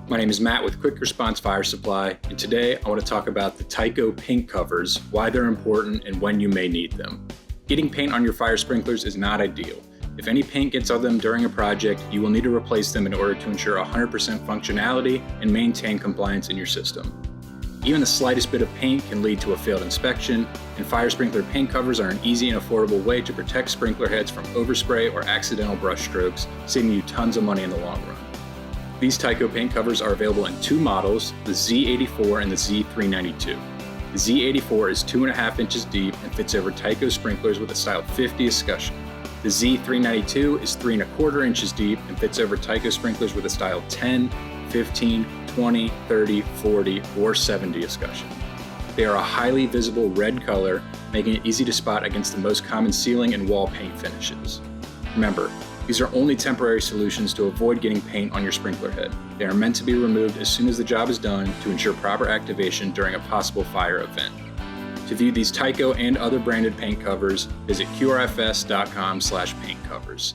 My name is Matt with Quick Response Fire Supply, and today I want to talk about the Tyco paint covers, why they're important, and when you may need them. Getting paint on your fire sprinklers is not ideal. If any paint gets on them during a project, you will need to replace them in order to ensure 100% functionality and maintain compliance in your system. Even the slightest bit of paint can lead to a failed inspection, and fire sprinkler paint covers are an easy and affordable way to protect sprinkler heads from overspray or accidental brush strokes, saving you tons of money in the long run. These Tyco paint covers are available in two models, the Z84 and the Z392. The Z84 is 2.5 inches deep and fits over Tyco sprinklers with a style 50 escutcheon. The Z392 is 3.25 inches deep and fits over Tyco sprinklers with a style 10, 15, 20, 30, 40, or 70 escutcheon. They are a highly visible red color, making it easy to spot against the most common ceiling and wall paint finishes. Remember, these are only temporary solutions to avoid getting paint on your sprinkler head. They are meant to be removed as soon as the job is done to ensure proper activation during a possible fire event. To view these Tyco and other branded paint covers, visit QRFS.com/paintcovers.